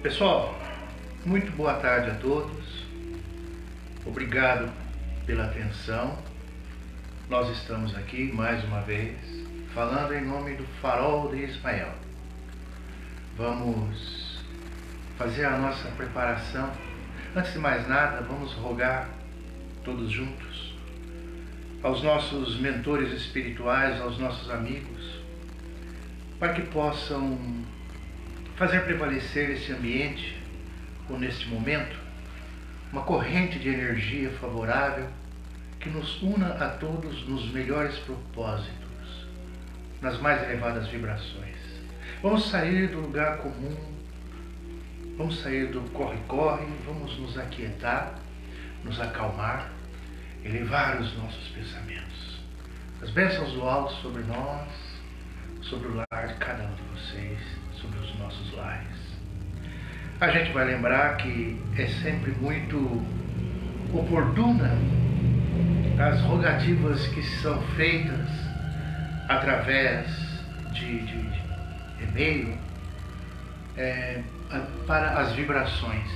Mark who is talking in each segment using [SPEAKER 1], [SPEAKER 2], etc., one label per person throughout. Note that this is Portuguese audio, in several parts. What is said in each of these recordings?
[SPEAKER 1] Pessoal, muito boa tarde a todos. Obrigado pela atenção. Nós estamos aqui mais uma vez falando em nome do Farol de Ismael. Vamos fazer a nossa preparação. Antes de mais nada, vamos rogar todos juntos aos nossos mentores espirituais, aos nossos amigos, para que possam fazer prevalecer esse ambiente, ou neste momento, uma corrente de energia favorável que nos una a todos nos melhores propósitos, nas mais elevadas vibrações. Vamos sair do lugar comum, vamos sair do corre-corre, vamos nos aquietar, nos acalmar, elevar os nossos pensamentos. As bênçãos do alto sobre nós, sobre o lar de cada um de vocês, sobre os nossos lares. A gente vai lembrar que é sempre muito oportuna as rogativas que são feitas através de e-mail para as vibrações,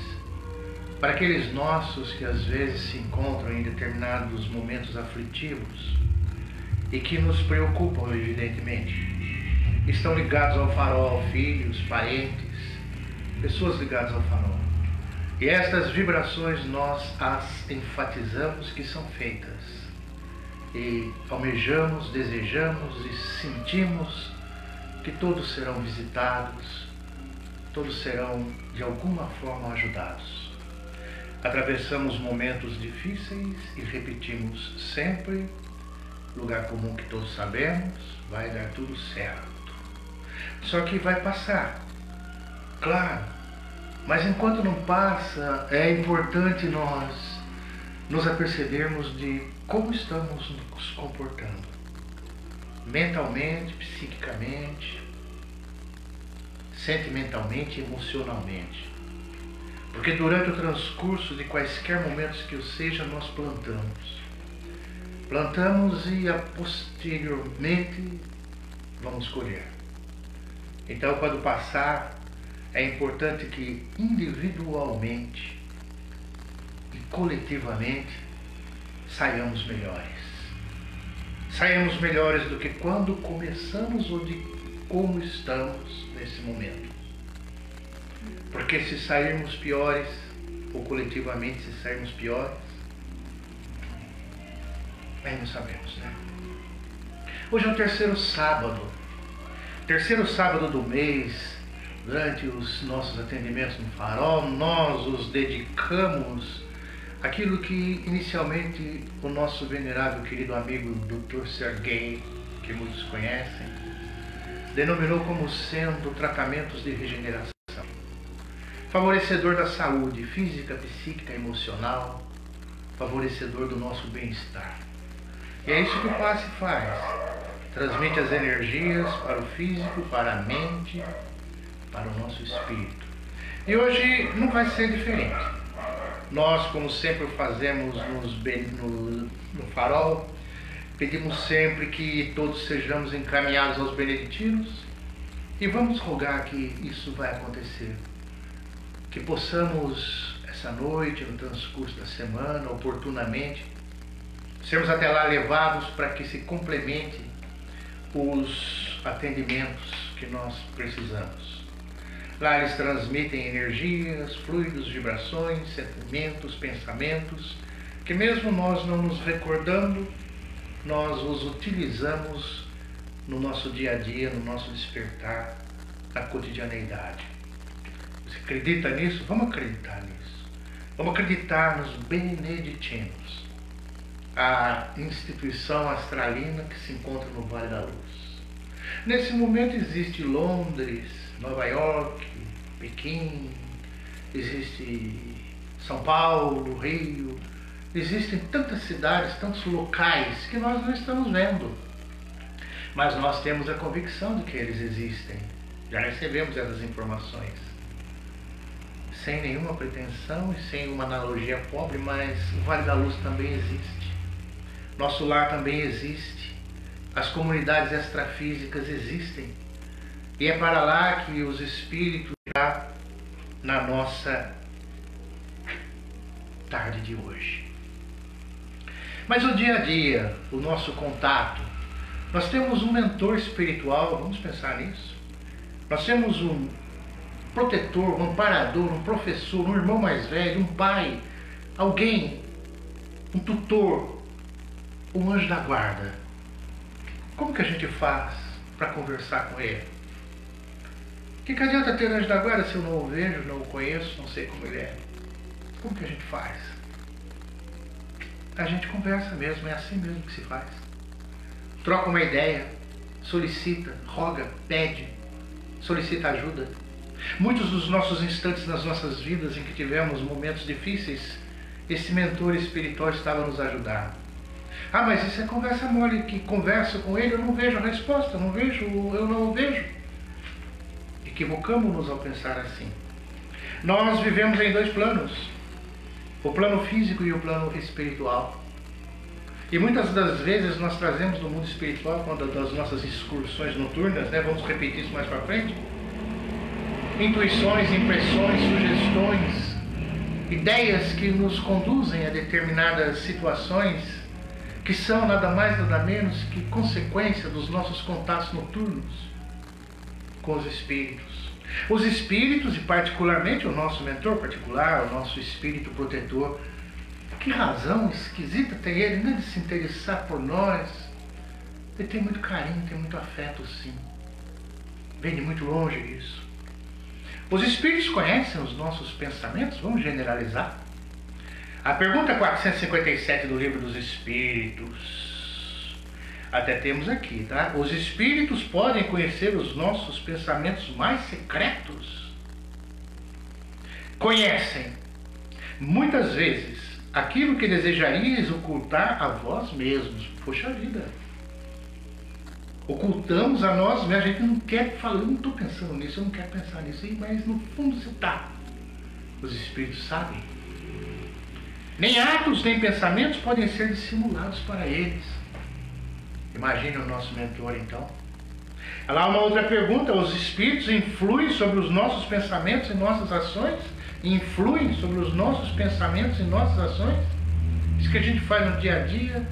[SPEAKER 1] para aqueles nossos que às vezes se encontram em determinados momentos aflitivos e que nos preocupam, evidentemente. Estão ligados ao farol, filhos, parentes, pessoas ligadas ao farol. E estas vibrações nós as enfatizamos que são feitas. E almejamos, desejamos e sentimos que todos serão visitados, todos serão de alguma forma ajudados. Atravessamos momentos difíceis e repetimos sempre, lugar comum que todos sabemos, vai dar tudo certo. Só que vai passar, claro, mas enquanto não passa, é importante nós nos apercebermos de como estamos nos comportando, mentalmente, psiquicamente, sentimentalmente e emocionalmente. Porque durante o transcurso de quaisquer momentos que o seja, nós plantamos e posteriormente vamos colher. Então, quando passar, é importante que individualmente e coletivamente saiamos melhores. Saiamos melhores do que quando começamos ou de como estamos nesse momento. Porque se sairmos piores, ou coletivamente se sairmos piores, aí não sabemos, né? Hoje é o terceiro sábado do mês. Durante os nossos atendimentos no Farol, nós os dedicamos àquilo que inicialmente o nosso venerável querido amigo Dr. Sergei, que muitos conhecem, denominou como sendo tratamentos de regeneração, favorecedor da saúde física, psíquica, emocional, favorecedor do nosso bem-estar. E é isso que o passe faz. Transmite as energias para o físico, para a mente, para o nosso espírito. E hoje não vai ser diferente. Nós, como sempre fazemos no Farol, pedimos sempre que todos sejamos encaminhados aos beneditinos e vamos rogar que isso vai acontecer. Que possamos, essa noite, no transcurso da semana, oportunamente, sermos até lá levados para que se complemente os atendimentos que nós precisamos. Lá eles transmitem energias, fluidos, vibrações, sentimentos, pensamentos, que mesmo nós não nos recordando, nós os utilizamos no nosso dia a dia, no nosso despertar, na cotidianeidade. Você acredita nisso? Vamos acreditar nisso. Vamos acreditar nos beneditinos, a instituição astralina que se encontra no Vale da Luz. Nesse momento existe Londres, Nova York, Pequim, existe São Paulo, Rio, existem tantas cidades, tantos locais que nós não estamos vendo. Mas nós temos a convicção de que eles existem. Já recebemos essas informações. Sem nenhuma pretensão e sem uma analogia pobre, mas o Vale da Luz também existe. Nosso lar também existe. As comunidades extrafísicas existem. E é para lá que os espíritos já na nossa tarde de hoje. Mas o dia a dia, o nosso contato, nós temos um mentor espiritual, vamos pensar nisso. Nós temos um protetor, um amparador, um professor, um irmão mais velho, um pai, alguém, um tutor, um anjo da guarda. Como que a gente faz para conversar com ele? Que adianta ter anjo da guarda se eu não o vejo, não o conheço, não sei como ele é? Como que a gente faz? A gente conversa mesmo, é assim mesmo que se faz. Troca uma ideia, solicita, roga, pede, solicita ajuda. Muitos dos nossos instantes nas nossas vidas em que tivemos momentos difíceis, esse mentor espiritual estava a nos ajudar. Ah, mas isso é conversa mole, que converso com ele, eu não vejo a resposta, eu não o vejo. Equivocamos-nos ao pensar assim. Nós vivemos em dois planos, o plano físico e o plano espiritual. E muitas das vezes nós trazemos do mundo espiritual, quando das nossas excursões noturnas, vamos repetir isso mais para frente, intuições, impressões, sugestões, ideias que nos conduzem a determinadas situações que são nada mais nada menos que consequência dos nossos contatos noturnos com os espíritos. Os espíritos, e particularmente o nosso mentor particular, o nosso espírito protetor, que razão esquisita tem ele, de se interessar por nós. Ele tem muito carinho, tem muito afeto, sim. Vem de muito longe isso. Os espíritos conhecem os nossos pensamentos? Vamos generalizar. A pergunta 457 do Livro dos Espíritos. Até temos aqui, tá? Os espíritos podem conhecer os nossos pensamentos mais secretos? Conhecem, muitas vezes, aquilo que desejarias ocultar a vós mesmos. Poxa vida. Ocultamos a nós mesmos. A gente não quer falar, eu não estou pensando nisso, eu não quero pensar nisso, mas no fundo você está. Os espíritos sabem. Nem atos, nem pensamentos podem ser dissimulados para eles. Imagine o nosso mentor, então. Lá uma outra pergunta: os espíritos influem sobre os nossos pensamentos e nossas ações? Influem sobre os nossos pensamentos e nossas ações? Isso que a gente faz no dia a dia,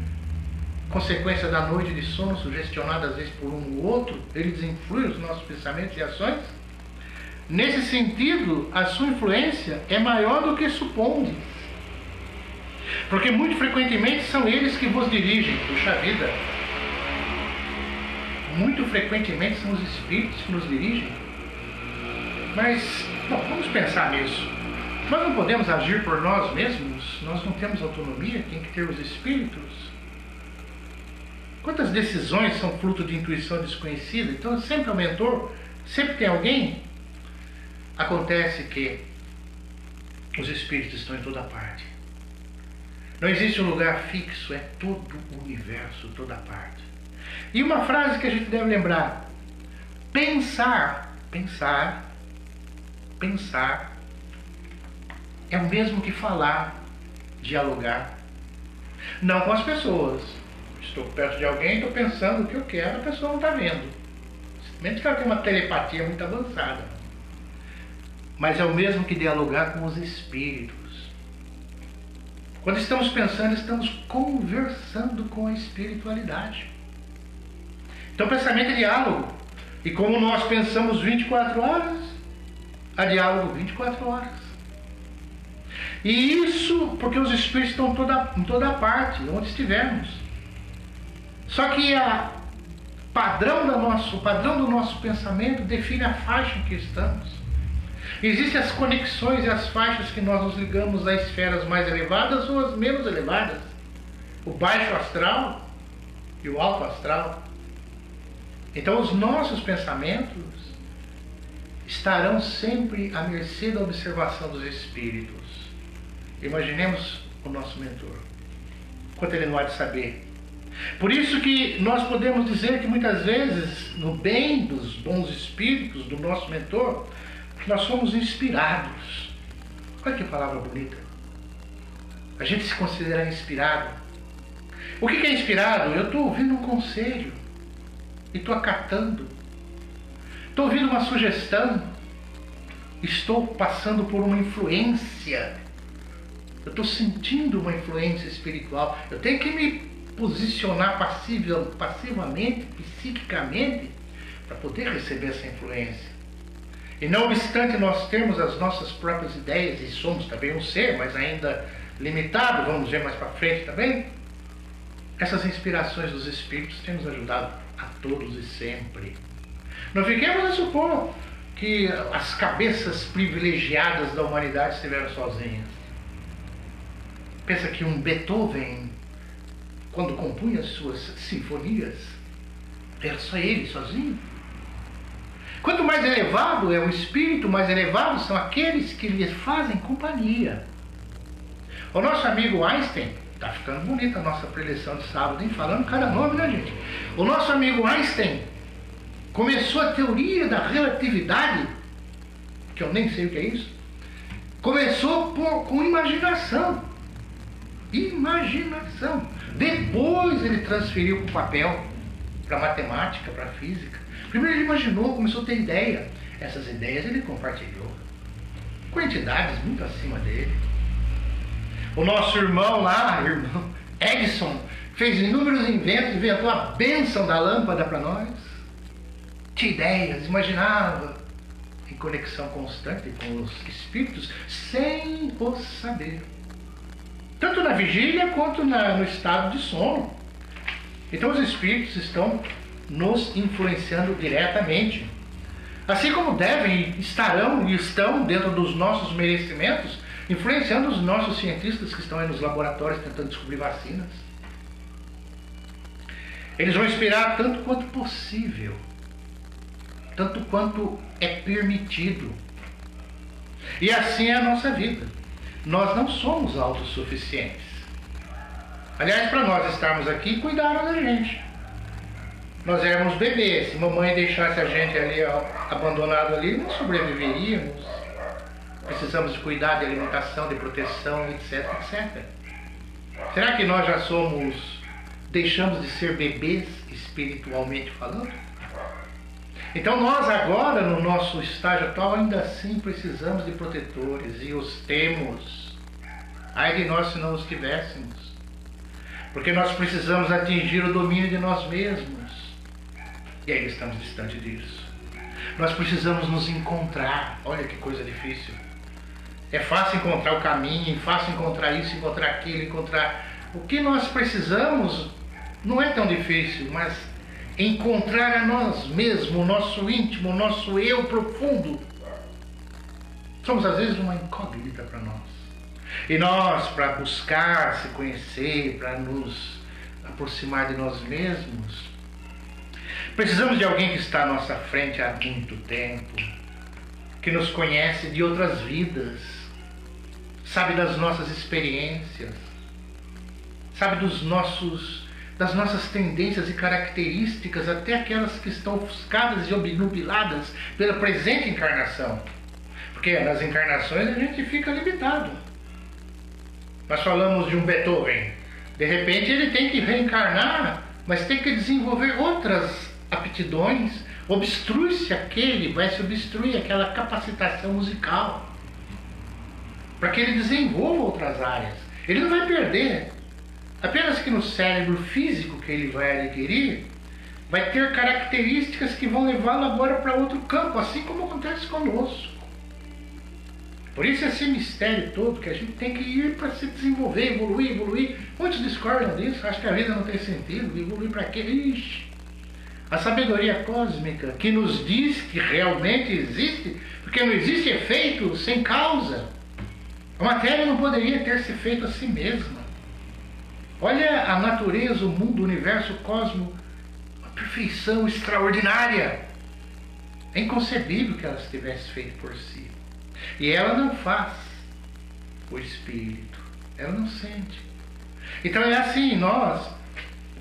[SPEAKER 1] consequência da noite de sono, sugestionada às vezes por um ou outro, eles influem os nossos pensamentos e ações? Nesse sentido, a sua influência é maior do que suponde. Porque muito frequentemente são eles que vos dirigem. Puxa vida! Muito frequentemente são os espíritos que nos dirigem. Mas, bom, vamos pensar nisso. Nós não podemos agir por nós mesmos, nós não temos autonomia, tem que ter os espíritos. Quantas decisões são fruto de intuição desconhecida? Então sempre é o mentor, sempre tem alguém. Acontece que os espíritos estão em toda parte. Não existe um lugar fixo, é todo o universo, toda parte. E uma frase que a gente deve lembrar: pensar é o mesmo que falar, dialogar. Não com as pessoas. Estou perto de alguém, estou pensando o que eu quero, a pessoa não está vendo. Mesmo que ela tenha uma telepatia muito avançada. Mas é o mesmo que dialogar com os espíritos. Quando estamos pensando, estamos conversando com a espiritualidade. Então pensamento é diálogo. E como nós pensamos 24 horas, há diálogo 24 horas. E isso porque os espíritos estão em toda parte, onde estivermos. Só que o padrão do nosso pensamento define a faixa em que estamos. Existem as conexões e as faixas que nós nos ligamos a esferas mais elevadas ou as menos elevadas. O baixo astral e o alto astral. Então os nossos pensamentos estarão sempre à mercê da observação dos espíritos. Imaginemos o nosso mentor. Quanto ele não há de saber. Por isso que nós podemos dizer que muitas vezes, no bem dos bons espíritos, do nosso mentor, nós somos inspirados. Olha que palavra bonita. A gente se considera inspirado. O que é inspirado? Eu estou ouvindo um conselho e estou acatando. Estou ouvindo uma sugestão estou passando por uma influência. Eu estou sentindo uma influência espiritual. Eu tenho que me posicionar passivamente, psiquicamente, para poder receber essa influência. E não obstante nós termos as nossas próprias ideias, e somos também um ser, mas ainda limitado, vamos ver mais para frente também, essas inspirações dos Espíritos têm nos ajudado a todos e sempre. Não fiquemos a supor que as cabeças privilegiadas da humanidade estiveram sozinhas. Pensa que um Beethoven, quando compunha as suas sinfonias, era só ele sozinho? Quanto mais elevado é o espírito, mais elevados são aqueles que lhe fazem companhia. O nosso amigo Einstein, está ficando bonita a nossa preleção de sábado, hein? Falando cada nome, né, gente? O nosso amigo Einstein começou a teoria da relatividade, que eu nem sei o que é isso, começou com imaginação. Imaginação. Depois ele transferiu para o papel, para a matemática, para a física. Primeiro ele imaginou, começou a ter ideia. Essas ideias ele compartilhou com entidades muito acima dele. O nosso irmão lá, Edison, fez inúmeros inventos, inventou a bênção da lâmpada para nós. Tinha ideias, imaginava, em conexão constante com os espíritos, sem o saber. Tanto na vigília quanto no estado de sono. Então os espíritos estão nos influenciando diretamente. Assim como devem, estarão e estão dentro dos nossos merecimentos, influenciando os nossos cientistas que estão aí nos laboratórios tentando descobrir vacinas. Eles vão inspirar tanto quanto possível, tanto quanto é permitido. E assim é a nossa vida. Nós não somos autossuficientes. Aliás, para nós estarmos aqui, cuidaram da gente. Nós éramos bebês. Se mamãe deixasse a gente ali abandonado ali, não sobreviveríamos. Precisamos de cuidado, de alimentação, de proteção, etc, etc. Será que nós já deixamos de ser bebês espiritualmente falando? Então nós agora, no nosso estágio atual, ainda assim precisamos de protetores e os temos. Ai de nós se não os tivéssemos. Porque nós precisamos atingir o domínio de nós mesmos. E ainda estamos distantes disso. Nós precisamos nos encontrar. Olha que coisa difícil. É fácil encontrar o caminho, é fácil encontrar isso, encontrar aquilo, encontrar... O que nós precisamos não é tão difícil, mas encontrar a nós mesmos, o nosso íntimo, o nosso eu profundo. Somos às vezes uma incógnita para nós. E nós, para buscar se conhecer, para nos aproximar de nós mesmos, precisamos de alguém que está à nossa frente há muito tempo, que nos conhece de outras vidas, sabe das nossas experiências, sabe das nossas tendências e características, até aquelas que estão ofuscadas e obnubiladas pela presente encarnação. Porque nas encarnações a gente fica limitado. Nós falamos de um Beethoven. De repente ele tem que reencarnar, mas tem que desenvolver outras aptidões. Vai se obstruir aquela capacitação musical, para que ele desenvolva outras áreas. Ele não vai perder. Apenas que no cérebro físico que ele vai adquirir, vai ter características que vão levá-lo agora para outro campo, assim como acontece conosco. Por isso esse mistério todo que a gente tem que ir para se desenvolver, evoluir. Muitos discordam disso, acham que a vida não tem sentido, evoluir para quê? Ixi. A sabedoria cósmica que nos diz que realmente existe, porque não existe efeito sem causa. A matéria não poderia ter se feito a si mesma. Olha a natureza, o mundo, o universo, o cosmos, uma perfeição extraordinária. É inconcebível que ela se tivesse feito por si. E ela não faz o espírito, ela não sente. Então é assim, nós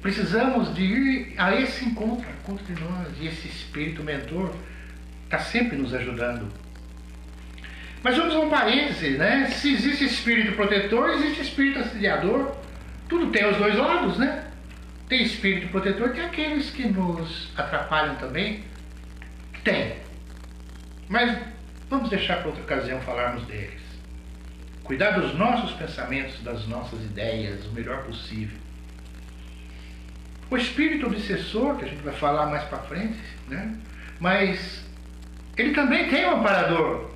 [SPEAKER 1] precisamos de ir a esse encontro de nós, e esse espírito mentor está sempre nos ajudando. Mas vamos a um parêntese, né? Se existe espírito protetor, existe espírito assediador. Tudo tem os dois lados, né? Tem espírito protetor, tem aqueles que nos atrapalham também. Tem. Mas Vamos deixar para outra ocasião falarmos deles. Cuidar dos nossos pensamentos, das nossas ideias, o melhor possível. O espírito obsessor, que a gente vai falar mais para frente, né? Mas ele também tem um amparador.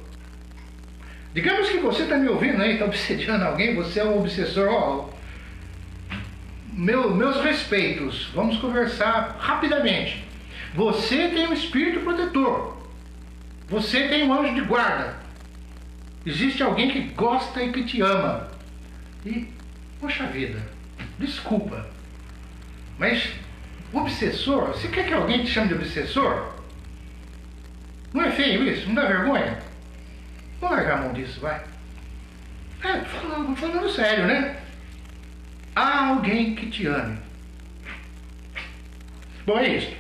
[SPEAKER 1] Digamos que você está me ouvindo aí, está obsediando alguém, você é um obsessor. Ó, meus respeitos, vamos conversar rapidamente. Você tem um espírito protetor. Você tem um anjo de guarda. Existe alguém que gosta e que te ama. E, poxa vida, desculpa, mas obsessor, você quer que alguém te chame de obsessor? Não é feio isso? Não dá vergonha? Vamos largar a mão disso, vai. Falando sério, né? Há alguém que te ame. Bom, é isso.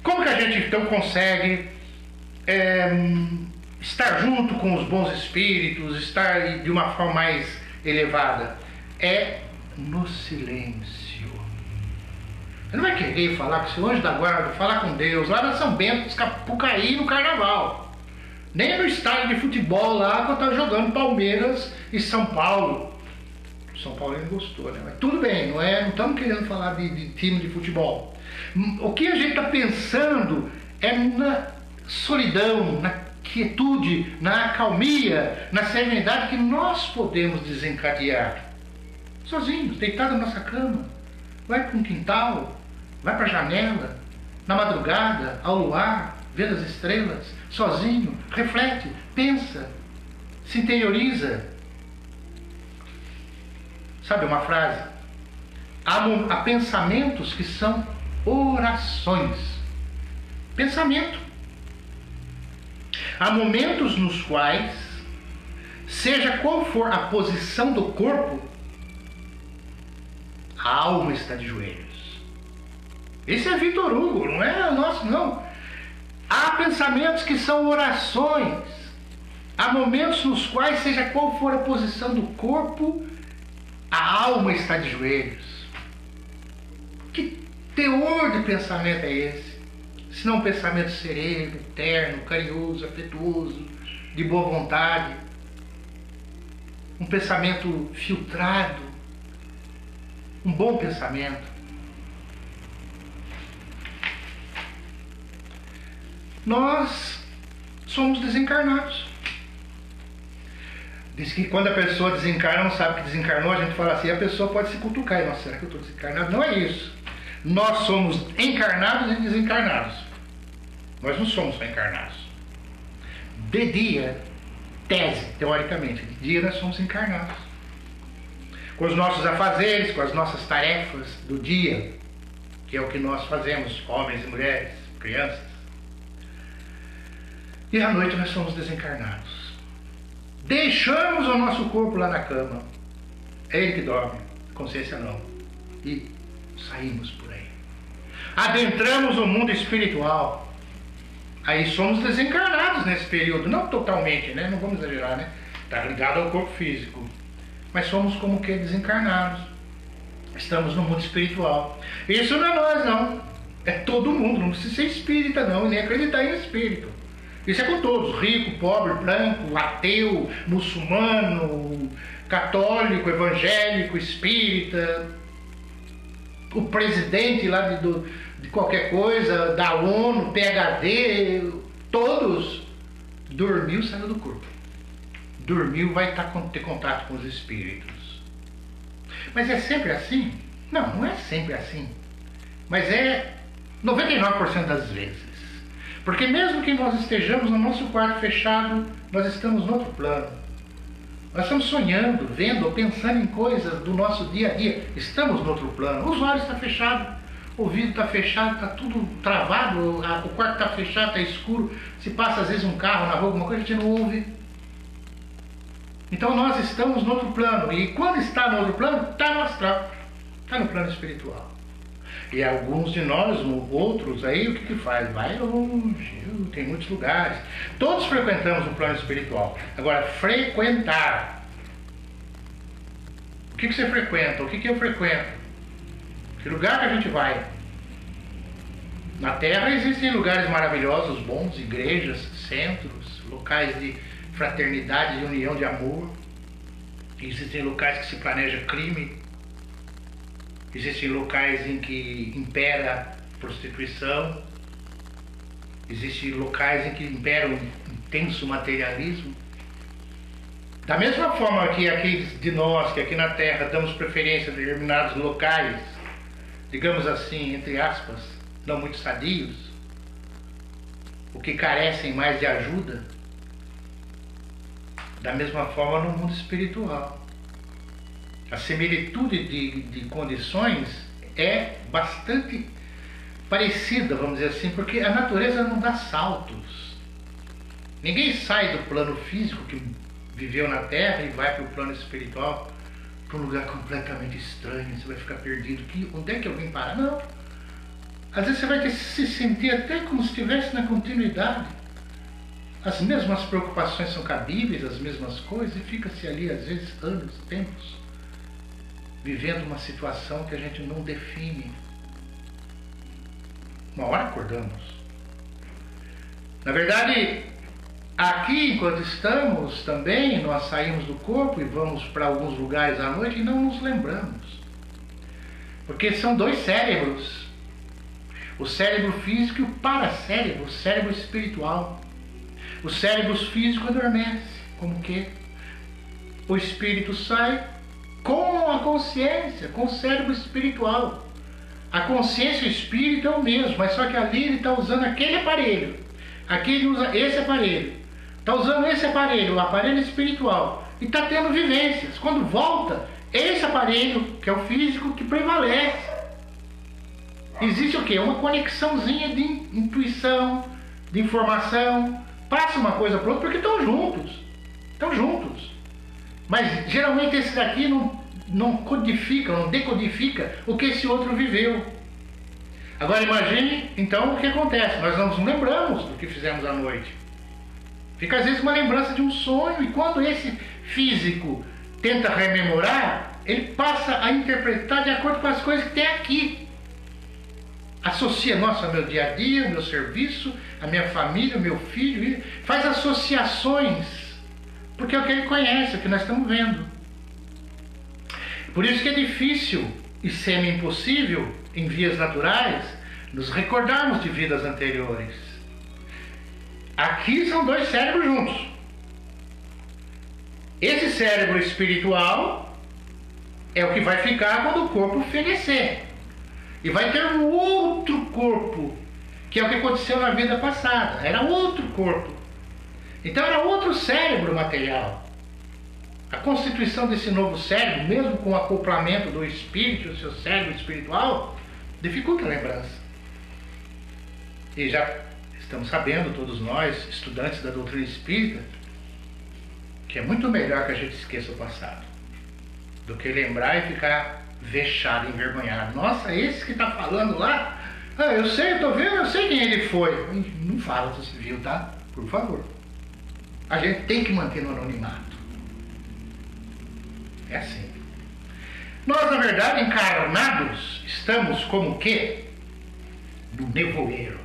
[SPEAKER 1] Como que a gente então consegue estar junto com os bons espíritos, estar de uma forma mais elevada? É no silêncio. Você não vai querer falar com o seu anjo da guarda, falar com Deus, lá na São Bento, Sapucaí, no carnaval. Nem no estádio de futebol lá, quando está jogando Palmeiras e São Paulo. São Paulo ele gostou, né? Mas tudo bem, não estamos querendo falar de time de futebol. O que a gente está pensando é na solidão, na quietude, na acalmia, na serenidade que nós podemos desencadear. Sozinhos, deitado na nossa cama. Vai para um quintal, vai para a janela, na madrugada, ao luar, vendo as estrelas, sozinho, reflete, pensa, se interioriza. Sabe uma frase? Há pensamentos que são orações. Pensamento. Há momentos nos quais, seja qual for a posição do corpo, a alma está de joelhos. Esse é Vitor Hugo, não é nosso, não. Há pensamentos que são orações. Há momentos nos quais, seja qual for a posição do corpo, a alma está de joelhos. Que teor de pensamento é esse? Se não um pensamento sereno, eterno, carinhoso, afetuoso, de boa vontade. Um pensamento filtrado. Um bom pensamento. Nós somos desencarnados. Diz que quando a pessoa desencarna, não sabe que desencarnou, a gente fala assim, a pessoa pode se cutucar. Nossa, será que eu estou desencarnado? Não é isso. Nós somos encarnados e desencarnados. Nós não somos só encarnados. De dia, tese, teoricamente, de dia nós somos encarnados. Com os nossos afazeres, com as nossas tarefas do dia, que é o que nós fazemos, homens e mulheres, crianças. E à noite nós somos desencarnados. Deixamos o nosso corpo lá na cama. É ele que dorme, consciência não. E saímos por aí. Adentramos o mundo espiritual. Aí somos desencarnados nesse período. Não totalmente, né? Não vamos exagerar, né? Está ligado ao corpo físico. Mas somos como que desencarnados. Estamos no mundo espiritual. Isso não é nós, não. É todo mundo. Não precisa ser espírita, não. E nem acreditar em espírito. Isso é com todos, rico, pobre, branco, ateu, muçulmano, católico, evangélico, espírita, o presidente lá de qualquer coisa, da ONU, PhD, todos, dormiu, saiu do corpo. Dormiu, vai ter contato com os espíritos. Mas é sempre assim? Não, não é sempre assim. Mas é 99% das vezes. Porque mesmo que nós estejamos no nosso quarto fechado, nós estamos no outro plano. Nós estamos sonhando, vendo ou pensando em coisas do nosso dia a dia. Estamos no outro plano. Os olhos estão fechados, o ouvido está fechado, está tudo travado, o quarto está fechado, está escuro. Se passa às vezes um carro na rua, alguma coisa, a gente não ouve. Então nós estamos no outro plano. E quando está no outro plano, está no astral. Está no plano espiritual. E alguns de nós, outros aí, o que faz? Vai longe, tem muitos lugares. Todos frequentamos o plano espiritual. Agora, frequentar. O que você frequenta? O que eu frequento? Que lugar que a gente vai? Na Terra existem lugares maravilhosos, bons, igrejas, centros, locais de fraternidade, de união, de amor. Existem locais que se planeja crime. Existem locais em que impera prostituição. Existem locais em que impera um intenso materialismo. Da mesma forma que aqueles de nós que aqui na Terra damos preferência a determinados locais, digamos assim, entre aspas, não muito sadios, o que carecem mais de ajuda, da mesma forma no mundo espiritual. A similitude de condições é bastante parecida, vamos dizer assim, porque a natureza não dá saltos. Ninguém sai do plano físico que viveu na Terra e vai para o plano espiritual, para um lugar completamente estranho, você vai ficar perdido. Onde é que eu vim parar? Não. Às vezes você vai se sentir até como se estivesse na continuidade. As mesmas preocupações são cabíveis, as mesmas coisas, e fica-se ali, às vezes, anos, tempos, vivendo uma situação que a gente não define. Uma hora acordamos. Na verdade, aqui, enquanto estamos também, nós saímos do corpo e vamos para alguns lugares à noite e não nos lembramos. Porque são dois cérebros. O cérebro físico e o paracérebro, o cérebro espiritual. O cérebro físico adormece, como que o espírito sai com a consciência, com o cérebro espiritual. A consciência e o espírito é o mesmo, mas só que ali ele está usando aquele aparelho. Aqui ele usa esse aparelho. Está usando esse aparelho, o aparelho espiritual. E está tendo vivências. Quando volta, esse aparelho, que é o físico, que prevalece. Existe o quê? Uma conexãozinha de intuição, de informação. Passa uma coisa para outra porque estão juntos. Estão juntos. Mas geralmente esse daqui não codifica, não decodifica o que esse outro viveu. Agora imagine então o que acontece. Nós não nos lembramos do que fizemos à noite. Fica às vezes uma lembrança de um sonho, e quando esse físico tenta rememorar, ele passa a interpretar de acordo com as coisas que tem aqui. Associa, nossa, meu dia a dia, o meu serviço, a minha família, o meu filho, faz associações, porque é o que ele conhece, é o que nós estamos vendo. Por isso que é difícil e semi-impossível, em vias naturais, nos recordarmos de vidas anteriores. Aqui são dois cérebros juntos. Esse cérebro espiritual é o que vai ficar quando o corpo fenecer. E vai ter um outro corpo, que é o que aconteceu na vida passada. Era outro corpo. Então era outro cérebro material. A constituição desse novo cérebro, mesmo com o acoplamento do espírito e o seu cérebro espiritual, dificulta a lembrança. E já estamos sabendo, todos nós, estudantes da doutrina espírita, que é muito melhor que a gente esqueça o passado do que lembrar e ficar vexado, envergonhado. Nossa, esse que está falando lá, eu sei, eu estou vendo, eu sei quem ele foi. Não fala se você viu, tá? Por favor. A gente tem que manter no anonimato. É assim. Nós, na verdade, encarnados, estamos como o quê? No nevoeiro.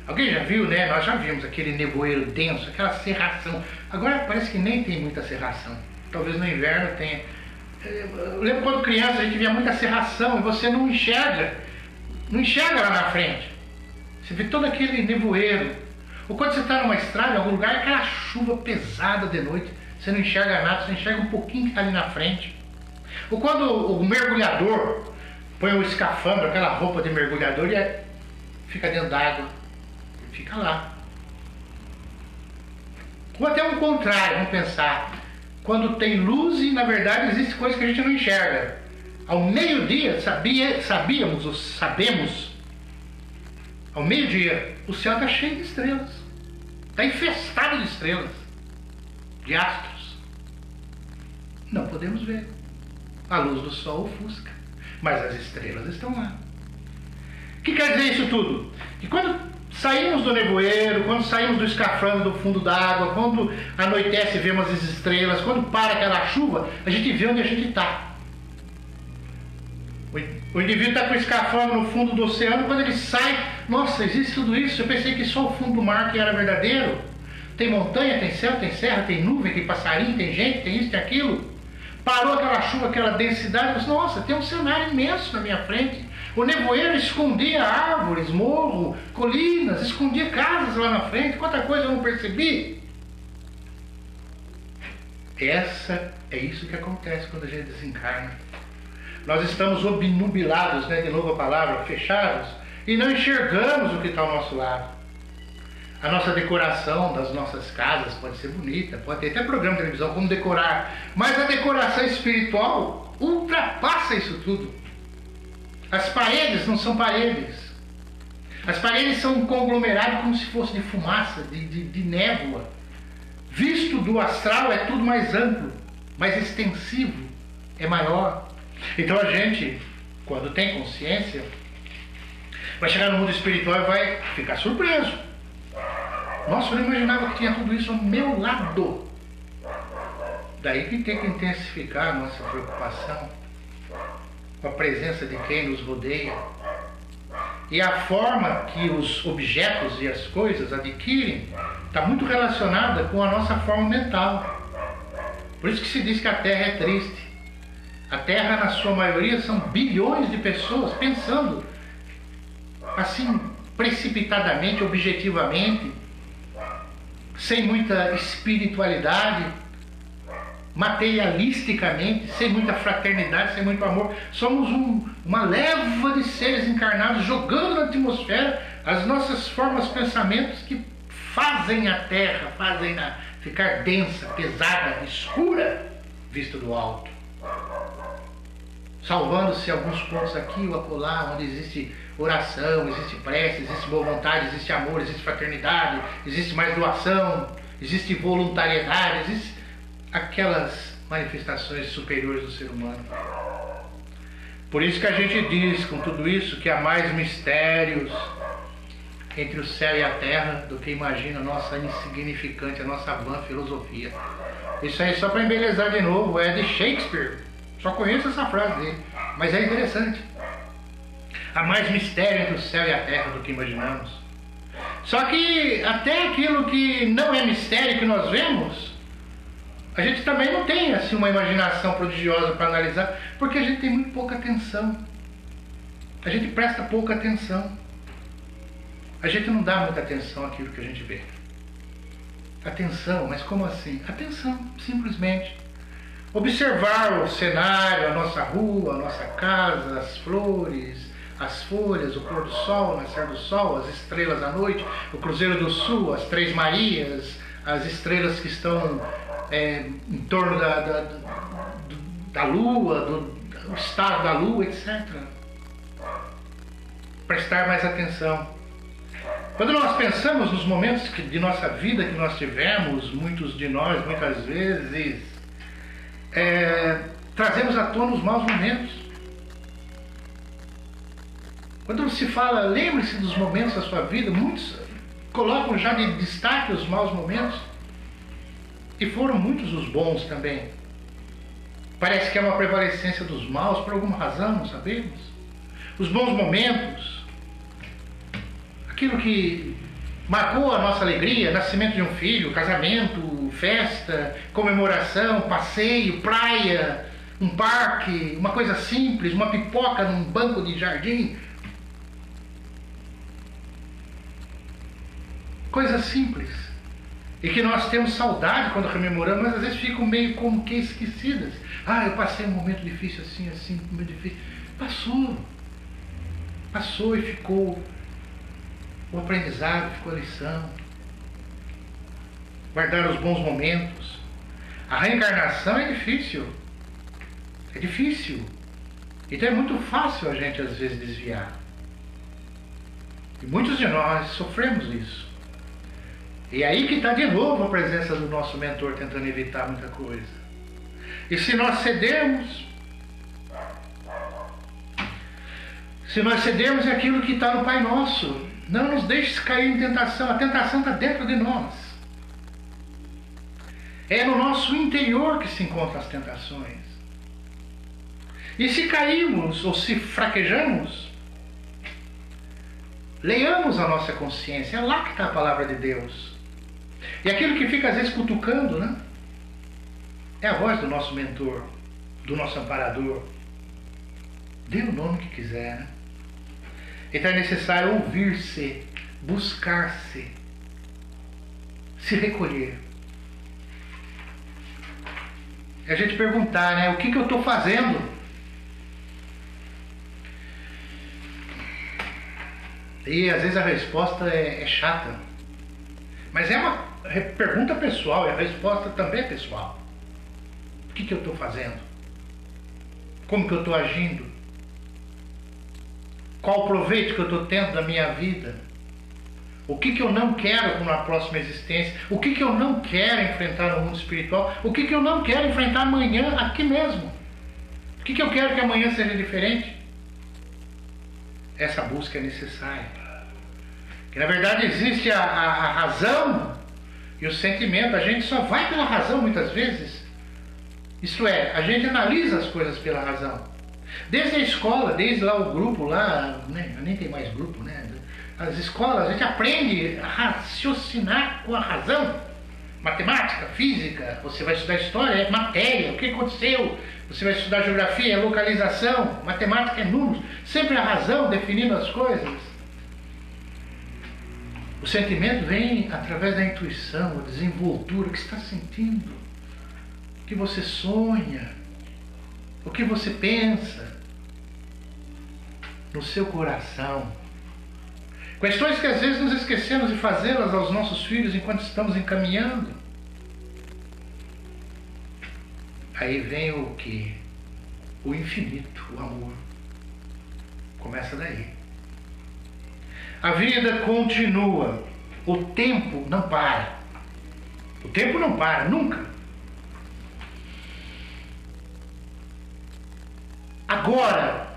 [SPEAKER 1] Alguém já viu, né? Nós já vimos aquele nevoeiro denso, aquela cerração. Agora parece que nem tem muita cerração. Talvez no inverno tenha. Eu lembro quando criança a gente via muita cerração e você não enxerga lá na frente. Você vê todo aquele nevoeiro. Ou quando você está numa estrada, em algum lugar, aquela chuva pesada de noite, você não enxerga nada, você enxerga um pouquinho que está ali na frente. Ou quando o mergulhador põe o escafandro, aquela roupa de mergulhador, e fica dentro d'água, fica lá. Ou até o contrário, vamos pensar. Quando tem luz e, na verdade, existe coisa que a gente não enxerga. Ao meio-dia, sabemos, ao meio-dia, o céu está cheio de estrelas. Está infestado de estrelas, de astros. Não podemos ver. A luz do sol ofusca, mas as estrelas estão lá. O que quer dizer isso tudo? Que quando saímos do nevoeiro, quando saímos do escafandro do fundo d'água, quando anoitece e vemos as estrelas, quando para aquela chuva, a gente vê onde a gente está. O indivíduo está com o escafandro no fundo do oceano, quando ele sai, nossa, existe tudo isso, eu pensei que só o fundo do mar que era verdadeiro. Tem montanha, tem céu, tem serra, tem nuvem, tem passarinho, tem gente, tem isso, tem aquilo. Parou aquela chuva, aquela densidade, eu disse, nossa, tem um cenário imenso na minha frente. O nevoeiro escondia árvores, morro, colinas, escondia casas lá na frente, quanta coisa eu não percebi. É isso que acontece quando a gente desencarna. Nós estamos obnubilados, né, de novo a palavra, fechados, e não enxergamos o que está ao nosso lado. A nossa decoração das nossas casas pode ser bonita, pode ter até programa de televisão como decorar, mas a decoração espiritual ultrapassa isso tudo. As paredes não são paredes. As paredes são um conglomerado como se fosse de fumaça, de névoa. Visto do astral é tudo mais amplo, mais extensivo, é maior. Então a gente, quando tem consciência, vai chegar no mundo espiritual e vai ficar surpreso. Nossa, eu não imaginava que tinha tudo isso ao meu lado. Daí que tem que intensificar a nossa preocupação com a presença de quem nos rodeia. E a forma que os objetos e as coisas adquirem está muito relacionada com a nossa forma mental. Por isso que se diz que a Terra é triste. A Terra, na sua maioria, são bilhões de pessoas pensando assim, precipitadamente, objetivamente, sem muita espiritualidade, materialisticamente, sem muita fraternidade, sem muito amor. Somos uma leva de seres encarnados jogando na atmosfera as nossas formas, pensamentos que fazem a Terra, fazem-na ficar densa, pesada, escura, vista do alto. Salvando-se alguns pontos aqui ou acolá, onde existe oração, existe prece, existe boa vontade, existe amor, existe fraternidade, existe mais doação, existe voluntariedade, existe aquelas manifestações superiores do ser humano. Por isso que a gente diz com tudo isso que há mais mistérios entre o céu e a terra do que imagina a nossa insignificante, a nossa vã filosofia. Isso aí só para embelezar de novo, é de Shakespeare. Só conheço essa frase dele, mas é interessante. Há mais mistério entre o céu e a terra do que imaginamos. Só que até aquilo que não é mistério que nós vemos, a gente também não tem assim uma imaginação prodigiosa para analisar, porque a gente tem muito pouca atenção. A gente presta pouca atenção. A gente não dá muita atenção àquilo que a gente vê. Atenção, mas como assim? Atenção, simplesmente. Observar o cenário, a nossa rua, a nossa casa, as flores, as folhas, o pôr do sol, o nascer do sol, as estrelas à noite, o Cruzeiro do Sul, as Três Marias, as estrelas que estão em torno da Lua, do estado da Lua, etc. Prestar mais atenção. Quando nós pensamos nos momentos de nossa vida que nós tivemos, muitos de nós, muitas vezes, trazemos à tona os maus momentos. Quando se fala, lembre-se dos momentos da sua vida, muitos colocam já de destaque os maus momentos. E foram muitos os bons também. Parece que é uma prevalecência dos maus por alguma razão, não sabemos. Os bons momentos, aquilo que marcou a nossa alegria, nascimento de um filho, casamento, festa, comemoração, passeio, praia, um parque, uma coisa simples, uma pipoca num banco de jardim. Coisas simples. E que nós temos saudade quando rememoramos, mas às vezes ficam meio como que esquecidas. Ah, eu passei um momento difícil assim, um momento difícil. Passou e ficou o aprendizado, ficou a lição. Guardar os bons momentos. A reencarnação é difícil. É difícil. Então é muito fácil a gente às vezes desviar. E muitos de nós sofremos isso. E aí que está de novo a presença do nosso mentor tentando evitar muita coisa. E se nós cedermos, é aquilo que está no Pai Nosso. Não nos deixe cair em tentação. A tentação está dentro de nós. É no nosso interior que se encontram as tentações. E se caímos ou se fraquejamos, leiamos a nossa consciência. É lá que está a palavra de Deus. E aquilo que fica às vezes cutucando, né? É a voz do nosso mentor, do nosso amparador. Dê o nome que quiser, né? Então é necessário ouvir-se, buscar-se, se recolher. É a gente perguntar, né? O que eu estou fazendo? E às vezes a resposta é chata. Mas é uma pergunta pessoal e a resposta também é pessoal. O que eu estou fazendo? Como que eu estou agindo? Qual o proveito que eu estou tendo da minha vida? O que eu não quero na próxima existência? O que eu não quero enfrentar no mundo espiritual? O que eu não quero enfrentar amanhã aqui mesmo? O que eu quero que amanhã seja diferente? Essa busca é necessária. Que na verdade existe a razão e o sentimento. A gente só vai pela razão muitas vezes. Isto é, a gente analisa as coisas pela razão. Desde a escola, desde lá o grupo lá, né? Nem tem mais grupo, né? As escolas, a gente aprende a raciocinar com a razão. Matemática, física, você vai estudar história, é matéria, o que aconteceu. Você vai estudar geografia, é localização, matemática é números. Sempre a razão definindo as coisas. O sentimento vem através da intuição, a desenvoltura, o que está sentindo, o que você sonha, o que você pensa no seu coração. Questões que às vezes nos esquecemos de fazê-las aos nossos filhos enquanto estamos encaminhando. Aí vem o que? O infinito, o amor. Começa daí. A vida continua. O tempo não para. O tempo não para, nunca. Agora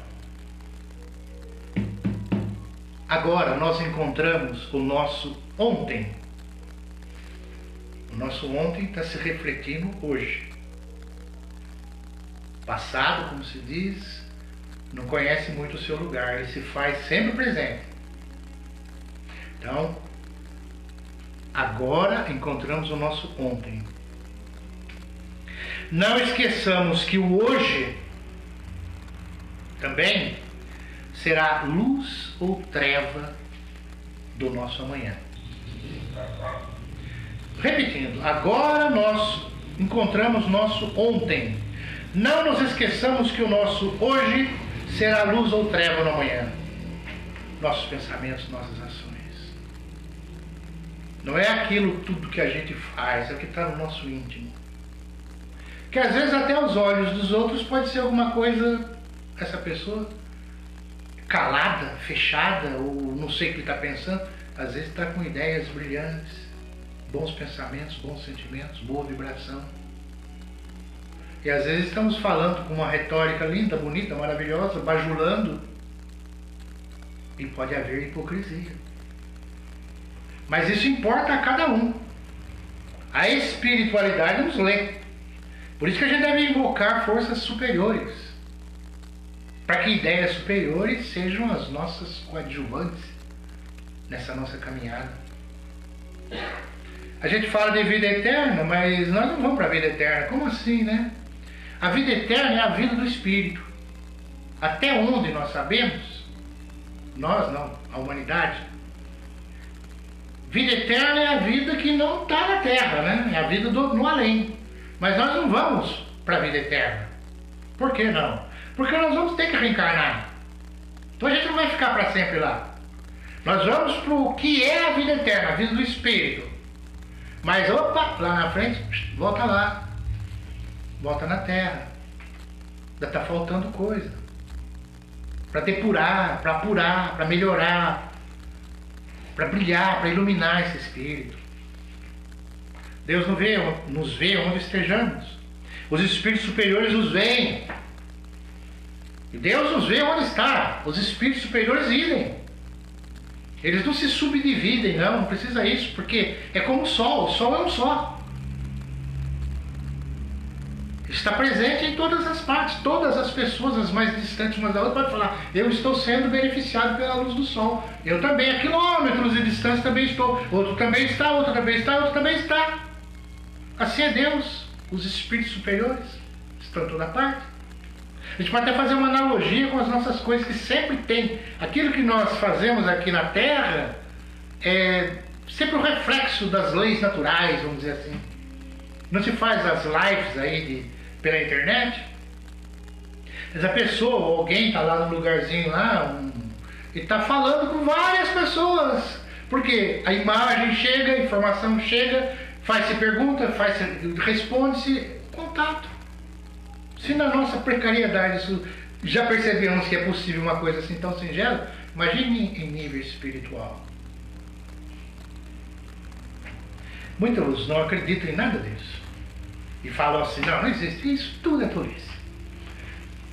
[SPEAKER 1] nós encontramos o nosso ontem. O nosso ontem está se refletindo hoje. Passado, como se diz, não conhece muito o seu lugar, ele se faz sempre presente. Então, agora encontramos o nosso ontem. Não esqueçamos que o hoje também será luz ou treva do nosso amanhã. Repetindo, agora nós encontramos nosso ontem. Não nos esqueçamos que o nosso hoje será luz ou treva no amanhã. Nossos pensamentos, nossas ações. Não é aquilo tudo que a gente faz, é o que está no nosso íntimo. Que às vezes até aos olhos dos outros pode ser alguma coisa, essa pessoa calada, fechada, ou não sei o que está pensando. Às vezes está com ideias brilhantes, bons pensamentos, bons sentimentos, boa vibração. E às vezes estamos falando com uma retórica linda, bonita, maravilhosa, bajulando. E pode haver hipocrisia. Mas isso importa a cada um. A espiritualidade nos lê. Por isso que a gente deve invocar forças superiores. Para que ideias superiores sejam as nossas coadjuvantes nessa nossa caminhada. A gente fala de vida eterna, mas nós não vamos para a vida eterna. Como assim, né? A vida eterna é a vida do Espírito. Até onde nós sabemos, nós não, a humanidade, vida eterna é a vida que não está na Terra, né? É a vida no além. Mas nós não vamos para a vida eterna. Por que não? Porque nós vamos ter que reencarnar. Então a gente não vai ficar para sempre lá. Nós vamos para o que é a vida eterna, a vida do Espírito. Mas opa, lá na frente, volta lá. Volta na Terra. Ainda está faltando coisa. Para depurar, para apurar, para melhorar, para brilhar, para iluminar esse Espírito. Deus nos vê onde estejamos. Os Espíritos superiores nos veem. E Deus nos vê onde está. Os Espíritos superiores idem. Eles não se subdividem, não precisa isso, porque é como o Sol é um só. está presente em todas as partes. Todas as pessoas, as mais distantes umas da outra, podem falar: eu estou sendo beneficiado pela luz do sol. Eu também, a quilômetros de distância também estou. Outro também está, outro também está, outro também está. Assim é Deus. Os espíritos superiores estão em toda parte. A gente pode até fazer uma analogia com as nossas coisas, que sempre tem. Aquilo que nós fazemos aqui na Terra é sempre o reflexo das leis naturais, vamos dizer assim. Não se faz as lives aí pela internet, mas a pessoa, ou alguém está lá no lugarzinho lá e está falando com várias pessoas. Porque a imagem chega, a informação chega, faz-se pergunta, responde-se, contato. Se na nossa precariedade isso, já percebemos que é possível uma coisa assim tão singela, imagine em nível espiritual. Muitos não acreditam em nada disso. E falam assim: não existe. Isso tudo é por isso.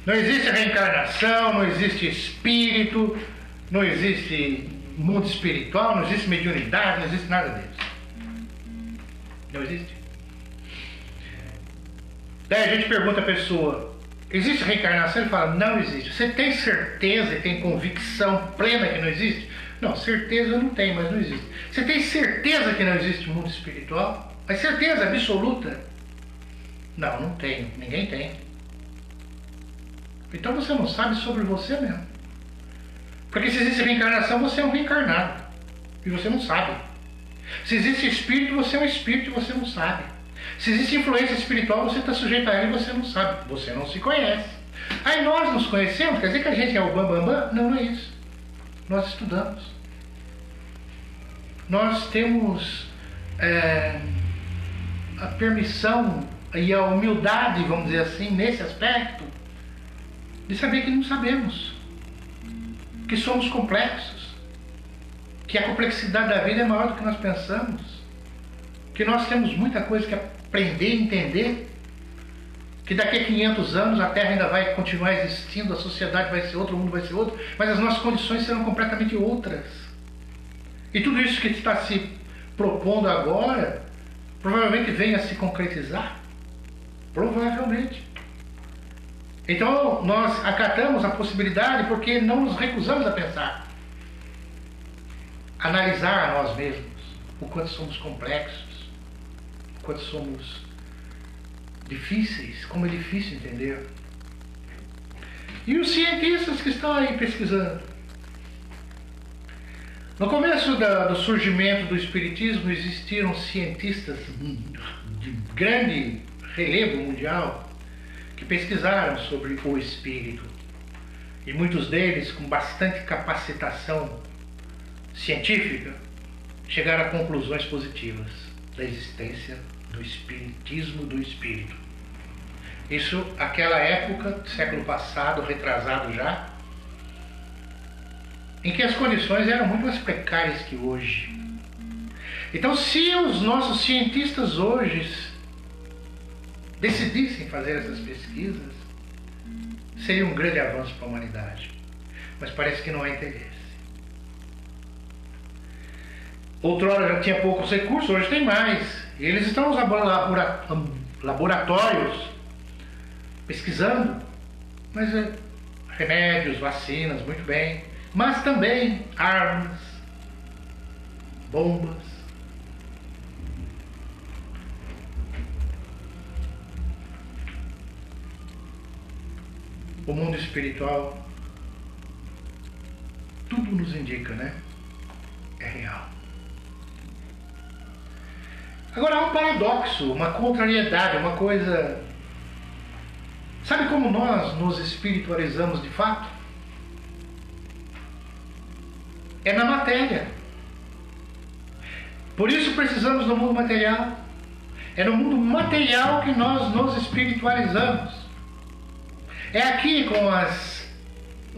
[SPEAKER 1] Não existe reencarnação, não existe espírito, não existe mundo espiritual, não existe mediunidade, não existe nada disso. Não existe. Daí a gente pergunta a pessoa: existe reencarnação? Ele fala: não existe. Você tem certeza e tem convicção plena que não existe? Não, certeza eu não tenho, mas não existe. Você tem certeza que não existe mundo espiritual? A certeza absoluta? Não, não tenho. Ninguém tem. Então você não sabe sobre você mesmo. Porque se existe reencarnação, você é um reencarnado. E você não sabe. Se existe espírito, você é um espírito e você não sabe. Se existe influência espiritual, você está sujeito a ela e você não sabe. Você não se conhece. Aí nós nos conhecemos, quer dizer que a gente é o bambambam? Não, não é isso. Nós estudamos. Nós temos a permissão e a humildade, vamos dizer assim, nesse aspecto, de saber que não sabemos, que somos complexos, que a complexidade da vida é maior do que nós pensamos, que nós temos muita coisa que aprender e entender, que daqui a 500 anos a Terra ainda vai continuar existindo, a sociedade vai ser outra, o mundo vai ser outro, mas as nossas condições serão completamente outras. E tudo isso que está se propondo agora, provavelmente venha a se concretizar. Provavelmente. Então nós acatamos a possibilidade porque não nos recusamos a pensar. Analisar a nós mesmos, o quanto somos complexos, o quanto somos difíceis, como é difícil entender. E os cientistas que estão aí pesquisando. No começo do surgimento do Espiritismo existiram cientistas de grande relevo mundial que pesquisaram sobre o Espírito. E muitos deles, com bastante capacitação científica, chegaram a conclusões positivas da existência do Espiritismo do Espírito. Isso, aquela época, século passado, retrasado já, em que as condições eram muito mais precárias que hoje. Então, se os nossos cientistas hoje decidissem fazer essas pesquisas, seria um grande avanço para a humanidade. Mas parece que não há interesse. Outrora já tinha poucos recursos, hoje tem mais. E eles estão nos laboratórios pesquisando, mas remédios, vacinas, muito bem. Mas também armas, bombas. O mundo espiritual, tudo nos indica, né? É real. Agora há um paradoxo, uma contrariedade, uma coisa... Sabe como nós nos espiritualizamos de fato? É na matéria. Por isso precisamos do mundo material. É no mundo material que nós nos espiritualizamos. É aqui com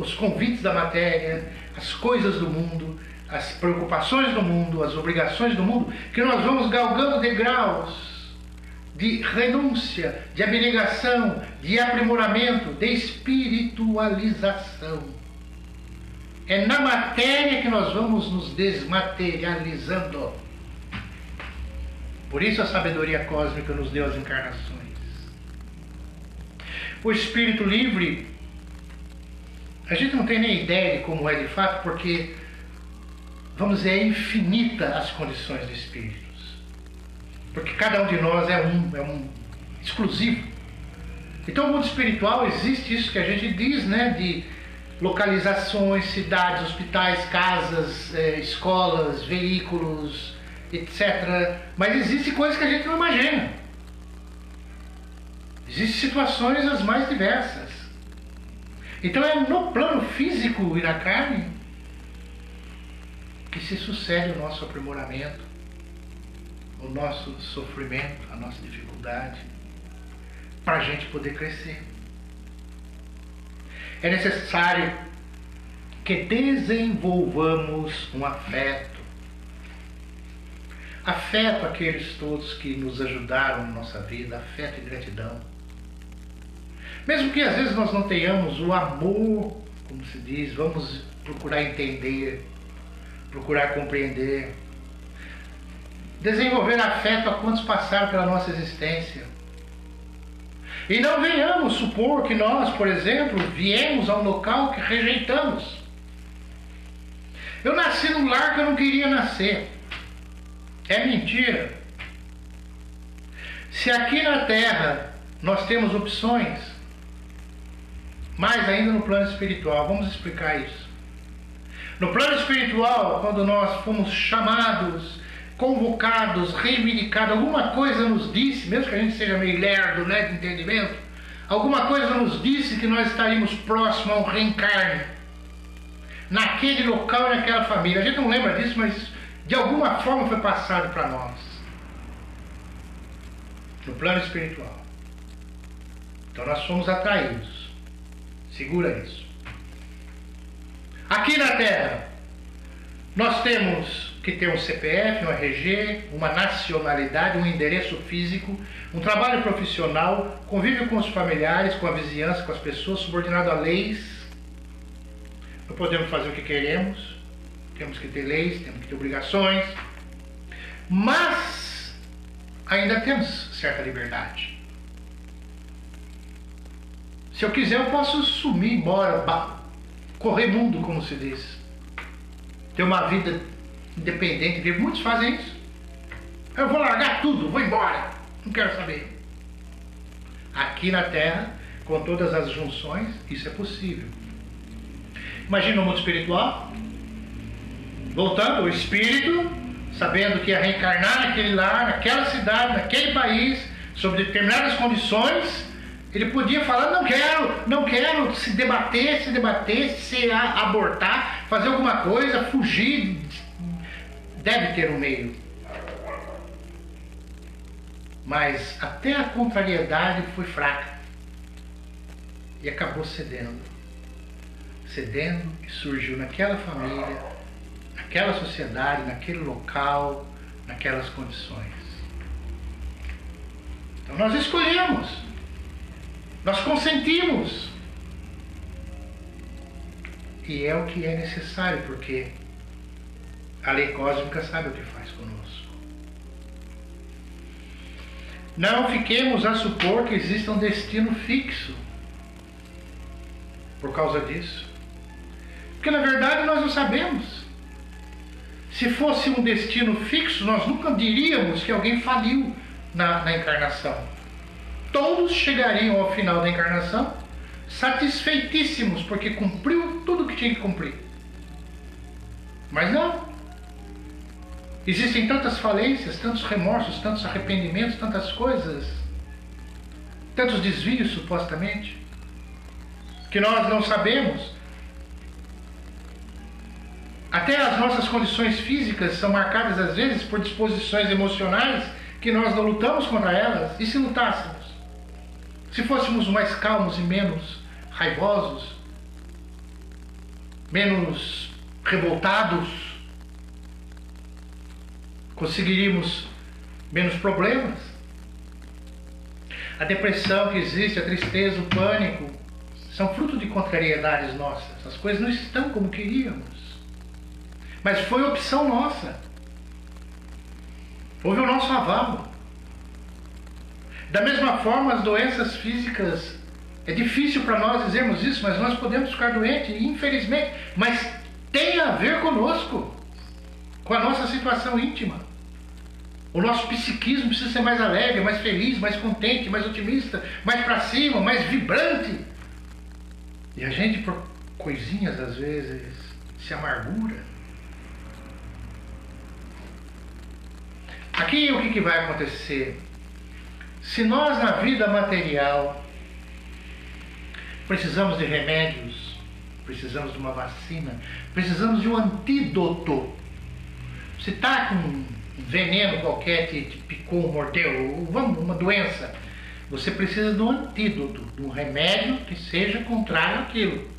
[SPEAKER 1] os convites da matéria, as coisas do mundo, as preocupações do mundo, as obrigações do mundo, que nós vamos galgando degraus de renúncia, de abnegação, de aprimoramento, de espiritualização. É na matéria que nós vamos nos desmaterializando. Por isso a sabedoria cósmica nos deu as encarnações. O espírito livre, a gente não tem nem ideia de como é de fato, porque, vamos dizer, é infinita as condições de espíritos. Porque cada um de nós é um exclusivo. Então, no mundo espiritual existe isso que a gente diz, né, de localizações, cidades, hospitais, casas, escolas, veículos, etc. Mas existem coisas que a gente não imagina. Existem situações as mais diversas. Então é no plano físico e na carne que se sucede o nosso aprimoramento, o nosso sofrimento, a nossa dificuldade, para a gente poder crescer. É necessário que desenvolvamos um afeto. Afeto àqueles todos que nos ajudaram na nossa vida, afeto e gratidão. Mesmo que às vezes nós não tenhamos o amor, como se diz, vamos procurar entender, procurar compreender. Desenvolver afeto a quantos passaram pela nossa existência. E não venhamos supor que nós, por exemplo, viemos a um local que rejeitamos. Eu nasci num lar que eu não queria nascer. É mentira. Se aqui na Terra nós temos opções, mais ainda no plano espiritual, vamos explicar isso. No plano espiritual, quando nós fomos chamados, convocados, reivindicados, alguma coisa nos disse, mesmo que a gente seja meio lerdo, né, de entendimento, alguma coisa nos disse que nós estaríamos próximos a um reencarne naquele local e naquela família. A gente não lembra disso, mas de alguma forma foi passado para nós no plano espiritual. Então nós fomos atraídos. Segura isso. Aqui na Terra nós temos que ter um CPF, um RG, uma nacionalidade, um endereço físico, um trabalho profissional, convívio com os familiares, com a vizinhança, com as pessoas, subordinado a leis. Não podemos fazer o que queremos, temos que ter leis, temos que ter obrigações, mas ainda temos certa liberdade. Se eu quiser, eu posso sumir, embora, correr mundo, como se diz. Ter uma vida independente. Muitos fazem isso. Eu vou largar tudo, vou embora, não quero saber. Aqui na Terra, com todas as junções, isso é possível. Imagina o mundo espiritual, voltando, o espírito, sabendo que ia reencarnar naquele lar, naquela cidade, naquele país, sob determinadas condições. Ele podia falar, não quero se debater, se abortar, fazer alguma coisa, fugir. Deve ter um meio. Mas até a contrariedade foi fraca. E acabou cedendo. Cedendo e surgiu naquela família, naquela sociedade, naquele local, naquelas condições. Então nós escolhemos. Nós consentimos. E é o que é necessário, porque a lei cósmica sabe o que faz conosco. Não fiquemos a supor que exista um destino fixo por causa disso. Porque na verdade nós não sabemos. Se fosse um destino fixo, nós nunca diríamos que alguém faliu na encarnação. Todos chegariam ao final da encarnação satisfeitíssimos, porque cumpriu tudo o que tinha que cumprir. Mas não. Existem tantas falências, tantos remorsos, tantos arrependimentos, tantas coisas, tantos desvios, supostamente, que nós não sabemos. Até as nossas condições físicas são marcadas, às vezes, por disposições emocionais que nós não lutamos contra elas. E se lutássemos? Se fôssemos mais calmos e menos raivosos, menos revoltados, conseguiríamos menos problemas. A depressão que existe, a tristeza, o pânico, são fruto de contrariedades nossas. As coisas não estão como queríamos. Mas foi opção nossa. Houve o nosso aval. Da mesma forma, as doenças físicas É difícil para nós dizermos isso, mas nós podemos ficar doentes, infelizmente. Mas tem a ver conosco, com a nossa situação íntima. O nosso psiquismo precisa ser mais alegre, mais feliz, mais contente, mais otimista, mais para cima, mais vibrante. E a gente, por coisinhas, às vezes, se amargura. Aqui o que vai acontecer? Se nós na vida material precisamos de remédios, precisamos de uma vacina, precisamos de um antídoto. Você está com um veneno qualquer, te picou, mordeu, uma doença, você precisa de um antídoto, de um remédio que seja contrário àquilo.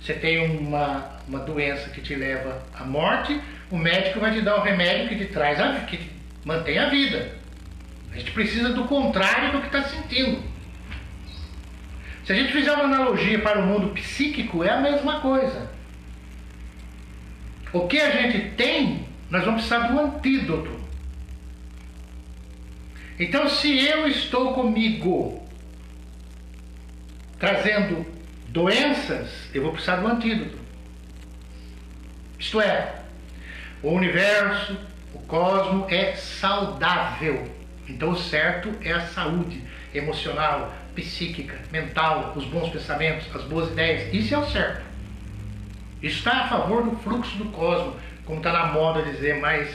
[SPEAKER 1] Você tem uma doença que te leva à morte, o médico vai te dar o remédio que te traz que te mantém a vida. A gente precisa do contrário do que está sentindo. Se a gente fizer uma analogia para o mundo psíquico, é a mesma coisa. O que a gente tem, nós vamos precisar de um antídoto. Então, se eu estou comigo trazendo doenças, eu vou precisar de um antídoto. Isto é, o universo, o cosmos é saudável. Então o certo é a saúde emocional, psíquica, mental, os bons pensamentos, as boas ideias. Isso é o certo. Isso está a favor do fluxo do cosmos, como está na moda dizer, mas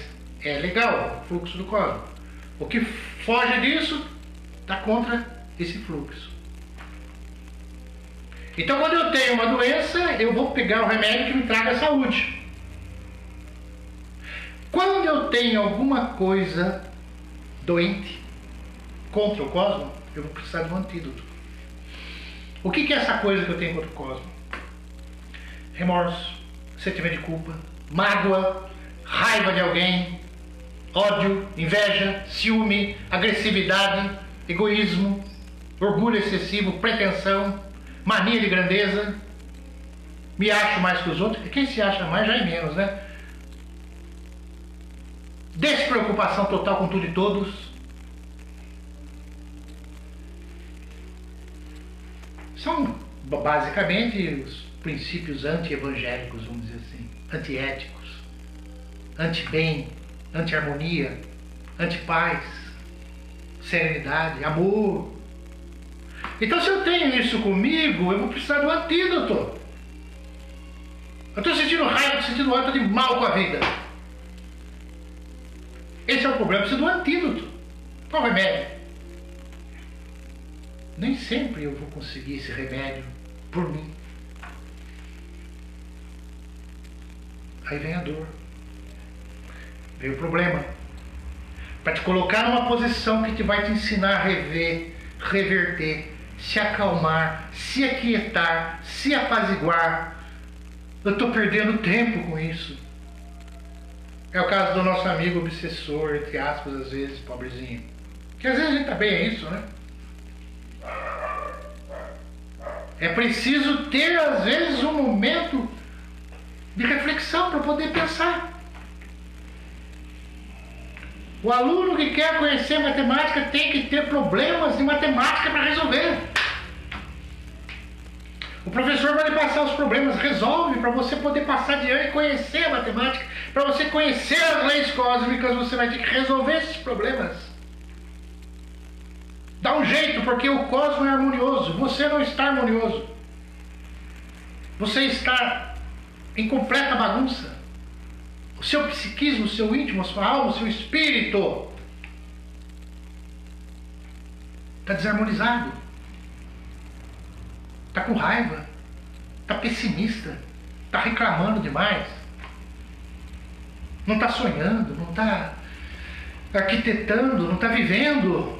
[SPEAKER 1] é legal o fluxo do cosmos. O que foge disso está contra esse fluxo. Então quando eu tenho uma doença, eu vou pegar o remédio que me traga saúde. Quando eu tenho alguma coisa doente contra o cosmos, eu vou precisar de um antídoto. O que é essa coisa que eu tenho contra o cosmos? Remorso, sentimento de culpa, mágoa, raiva de alguém, ódio, inveja, ciúme, agressividade, egoísmo, orgulho excessivo, pretensão, mania de grandeza, me acho mais que os outros. Quem se acha mais já é menos, né? Despreocupação total com tudo e todos. São basicamente os princípios anti-evangélicos, vamos dizer assim, antiéticos, anti-bem, anti-harmonia, anti-paz, serenidade, amor. Então, se eu tenho isso comigo, eu vou precisar de um antídoto. Eu estou sentindo raiva, estou sentindo ódio, estou de mal com a vida. Esse é o problema, eu preciso de um antídoto. Qual remédio? Nem sempre eu vou conseguir esse remédio por mim. Aí vem a dor. Vem o problema. Para te colocar numa posição que vai te ensinar a rever, reverter, se acalmar, se aquietar, se apaziguar. Eu estou perdendo tempo com isso. É o caso do nosso amigo obsessor, entre aspas, às vezes, pobrezinho. Que às vezes a gente também é isso, né? É preciso ter, às vezes, um momento de reflexão para poder pensar. O aluno que quer conhecer matemática tem que ter problemas de matemática para resolver. O professor vai lhe passar os problemas, resolve para você poder passar adiante e conhecer a matemática. Para você conhecer as leis cósmicas, você vai ter que resolver esses problemas. Dá um jeito, porque o cosmos é harmonioso. Você não está harmonioso. Você está em completa bagunça. O seu psiquismo, o seu íntimo, a sua alma, o seu espírito está desarmonizado. Está com raiva. Está pessimista. Está reclamando demais. Não está sonhando, não está arquitetando, não está vivendo.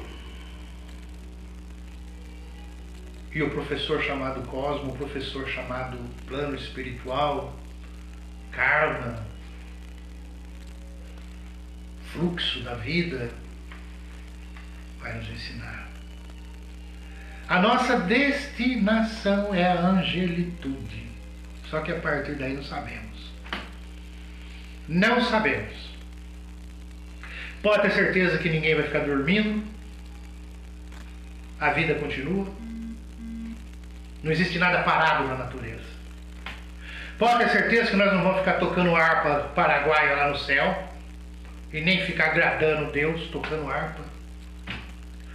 [SPEAKER 1] E o professor chamado cosmo, o professor chamado plano espiritual, karma, fluxo da vida, vai nos ensinar. A nossa destinação é a angelitude. Só que a partir daí não sabemos. Não sabemos. Pode ter certeza que ninguém vai ficar dormindo. A vida continua. Não existe nada parado na natureza. Pode ter certeza que nós não vamos ficar tocando harpa paraguaia lá no céu e nem ficar agradando Deus tocando harpa.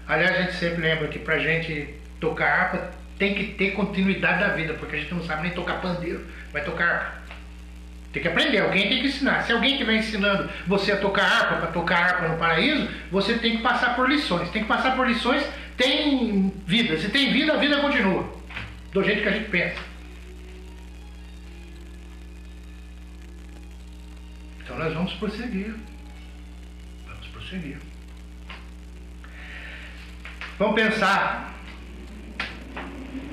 [SPEAKER 1] Aliás, a gente sempre lembra que pra gente tocar harpa tem que ter continuidade da vida, porque a gente não sabe nem tocar pandeiro, vai tocar harpa. Tem que aprender, alguém tem que ensinar. Se alguém estiver ensinando você a tocar harpa, para tocar harpa no paraíso, você tem que passar por lições. Tem que passar por lições, tem vida. Se tem vida, a vida continua. Do jeito que a gente pensa. Então nós vamos prosseguir. Vamos prosseguir. Vamos pensar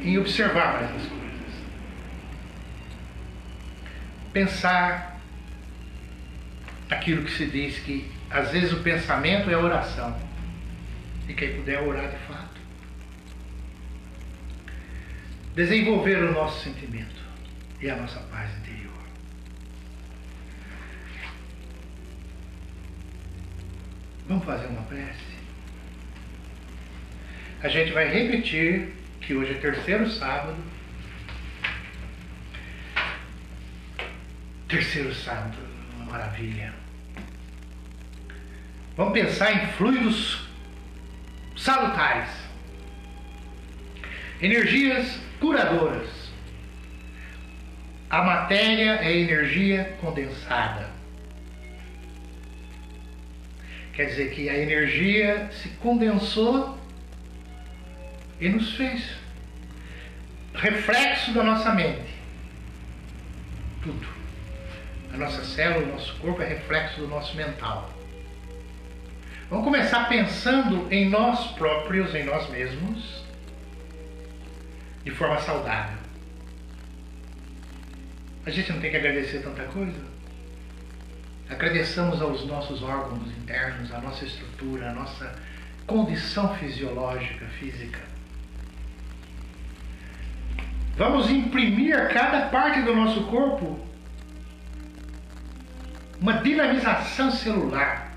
[SPEAKER 1] em observar mais as coisas. Pensar aquilo que se diz que às vezes o pensamento é oração. E quem puder orar de fato. Desenvolver o nosso sentimento e a nossa paz interior. Vamos fazer uma prece? A gente vai repetir que hoje é terceiro sábado. Terceiro sábado, uma maravilha. Vamos pensar em fluidos salutares, energias curadoras. A matéria é energia condensada. Quer dizer que a energia se condensou e nos fez reflexo da nossa mente. Tudo. A nossa célula, o nosso corpo é reflexo do nosso mental. Vamos começar pensando em nós próprios, em nós mesmos, de forma saudável. A gente não tem que agradecer tanta coisa? Agradeçamos aos nossos órgãos internos, à nossa estrutura, à nossa condição fisiológica, física. Vamos imprimir a cada parte do nosso corpo uma dinamização celular,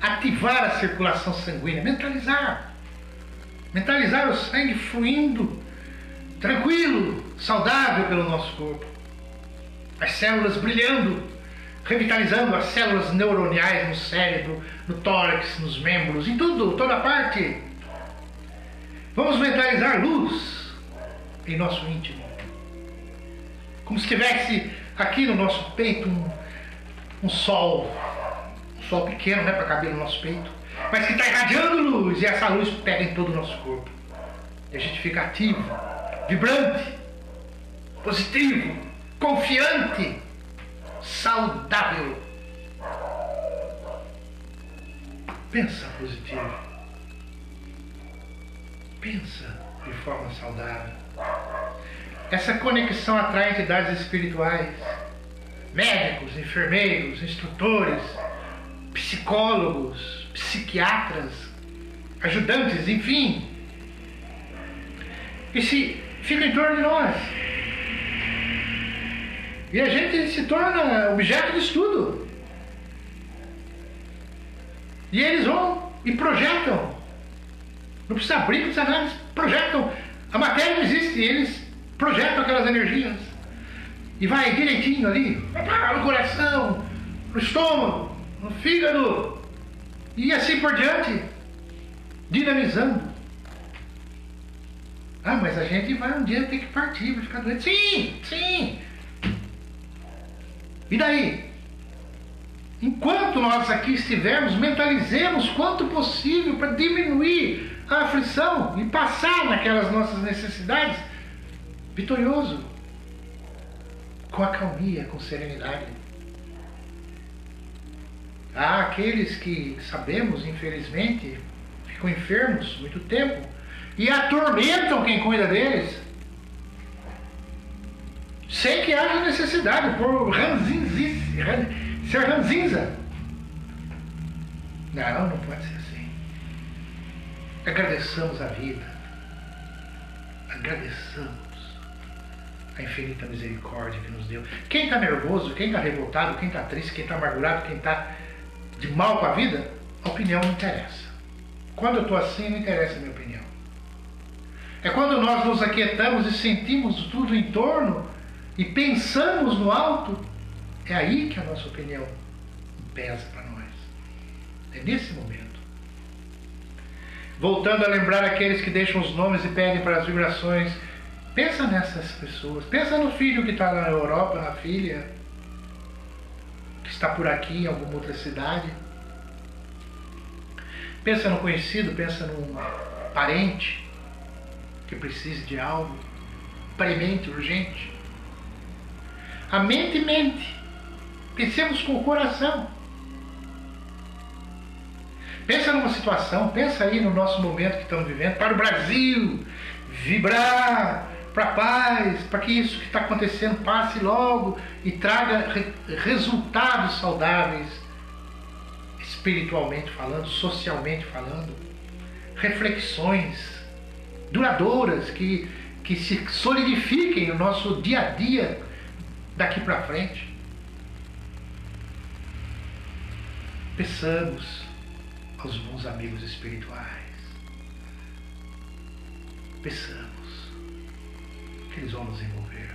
[SPEAKER 1] ativar a circulação sanguínea, mentalizar o sangue fluindo, tranquilo, saudável pelo nosso corpo, as células brilhando, revitalizando as células neuroniais no cérebro, no tórax, nos membros, em tudo, toda parte. Vamos mentalizar luz em nosso íntimo, como se estivesse aqui no nosso peito um sol pequeno, né, para caber no nosso peito, mas que está irradiando luz, e essa luz pega em todo o nosso corpo. E a gente fica ativo, vibrante, positivo, confiante, saudável. Pensa positivo. Pensa de forma saudável. Essa conexão atrai entidades espirituais, médicos, enfermeiros, instrutores, psicólogos, psiquiatras, ajudantes, enfim. E se fica em torno de nós. E a gente se torna objeto de estudo. E eles vão e projetam. Não precisa abrir, não precisa nada, eles projetam. A matéria não existe, eles projetam aquelas energias. E vai direitinho ali, no coração, no estômago, no fígado, e assim por diante, dinamizando. Ah, mas a gente vai um dia ter que partir, vai ficar doente. Sim, sim. E daí? Enquanto nós aqui estivermos, mentalizemos quanto possível para diminuir a aflição e passar naquelas nossas necessidades vitorioso, com acalmia, com serenidade. Há aqueles que sabemos, infelizmente, ficam enfermos muito tempo e atormentam quem cuida deles, sem que haja necessidade, por ser ranzinza. Não pode ser assim. Agradeçamos a vida, agradeçamos a infinita misericórdia que nos deu. Quem está nervoso, quem está revoltado, quem está triste, quem está amargurado, quem está de mal com a vida, a opinião não interessa. Quando eu estou assim, não interessa a minha opinião. É quando nós nos aquietamos e sentimos tudo em torno e pensamos no alto, é aí que a nossa opinião pesa para nós. É nesse momento. Voltando a lembrar aqueles que deixam os nomes e pedem para as vibrações, pensa nessas pessoas. Pensa no filho que está na Europa, na filha, que está por aqui em alguma outra cidade. Pensa no conhecido, pensa num parente que precise de algo premente, urgente. A mente mente. Pensemos com o coração. Pensa numa situação, pensa aí no nosso momento que estamos vivendo, para o Brasil vibrar para a paz, para que isso que está acontecendo passe logo e traga resultados saudáveis, espiritualmente falando, socialmente falando, reflexões duradouras que se solidifiquem no nosso dia a dia daqui para frente. Peçamos aos bons amigos espirituais, peçamos que eles vão nos envolver.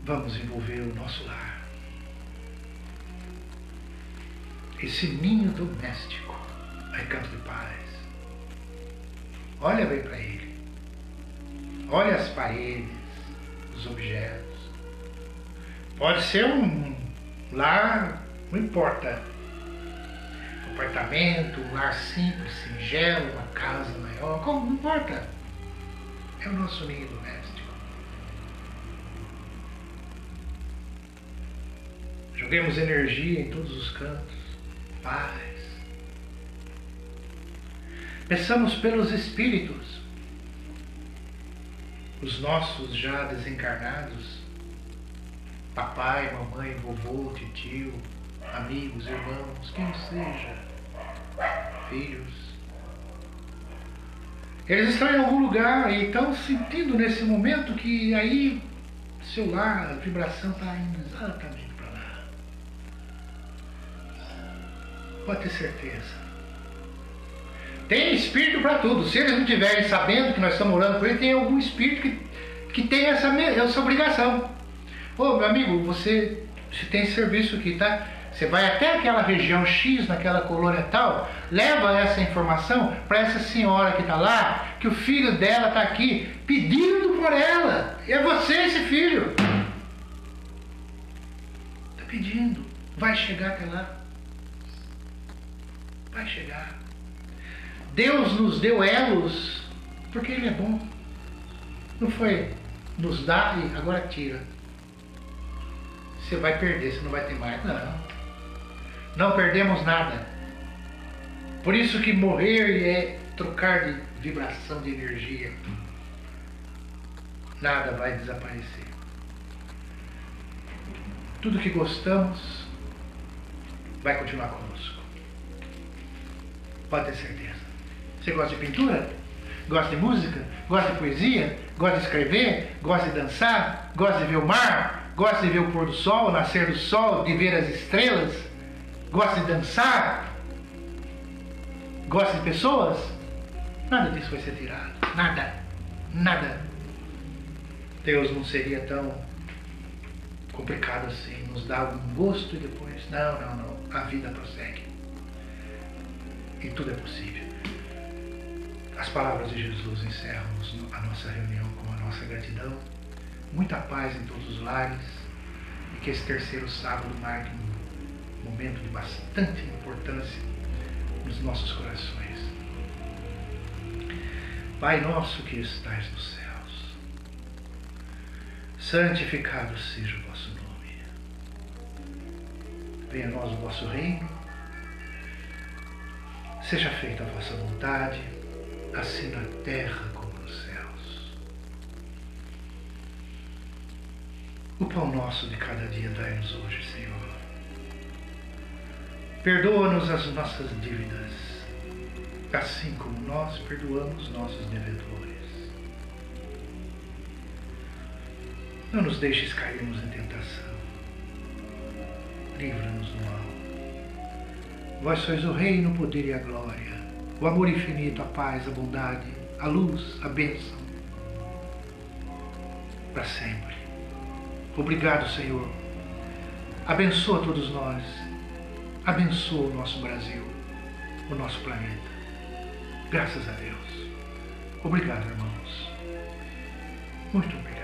[SPEAKER 1] Vamos envolver o nosso lar, esse ninho doméstico, recanto de paz. Olha bem para ele, olha as paredes, os objetos. Pode ser um lar, não importa, um apartamento, um lar simples, singelo, uma casa maior, como, não importa. É o nosso ninho doméstico. Joguemos energia em todos os cantos, paz. Peçamos pelos espíritos, os nossos já desencarnados, papai, mamãe, vovô, tio, amigos, irmãos, quem seja, filhos. Eles estão em algum lugar e estão sentindo nesse momento que aí, seu lar, a vibração está indo exatamente para lá. Pode ter certeza. Tem espírito para tudo. Se eles não estiverem sabendo que nós estamos orando por ele, tem algum espírito que tem essa obrigação. Ô, meu amigo, você tem serviço aqui, tá? Você vai até aquela região X, naquela colônia tal, leva essa informação para essa senhora que está lá, que o filho dela está aqui pedindo por ela. E é você esse filho. Está pedindo. Vai chegar até lá. Vai chegar. Deus nos deu elos porque Ele é bom. Não foi nos dar e agora tira. Você vai perder, você não vai ter mais. Não. Não perdemos nada. Por isso que morrer é trocar de vibração, de energia. Nada vai desaparecer. Tudo que gostamos vai continuar conosco. Pode ter certeza. Você gosta de pintura? Gosta de música? Gosta de poesia? Gosta de escrever? Gosta de dançar? Gosta de ver o mar? Gosta de ver o pôr do sol, o nascer do sol, de ver as estrelas? Gosta de dançar? Gosta de pessoas? Nada disso vai ser tirado. Nada. Nada. Deus não seria tão complicado assim, nos dá um gosto e depois... Não. A vida prossegue. E tudo é possível. As palavras de Jesus encerram a nossa reunião com a nossa gratidão. Muita paz em todos os lares. E que esse terceiro sábado marque um momento de bastante importância nos nossos corações. Pai nosso que estais nos céus, santificado seja o vosso nome. Venha a nós o vosso reino. Seja feita a vossa vontade, assim na terra como nos céus. O pão nosso de cada dia dai-nos hoje, Senhor. Perdoa-nos as nossas dívidas, assim como nós perdoamos nossos devedores. Não nos deixes cairmos em tentação. Livra-nos do mal. Vós sois o reino, o poder e a glória, o amor infinito, a paz, a bondade, a luz, a bênção, para sempre. Obrigado, Senhor. Abençoa todos nós. Abençoa o nosso Brasil, o nosso planeta. Graças a Deus. Obrigado, irmãos. Muito bem.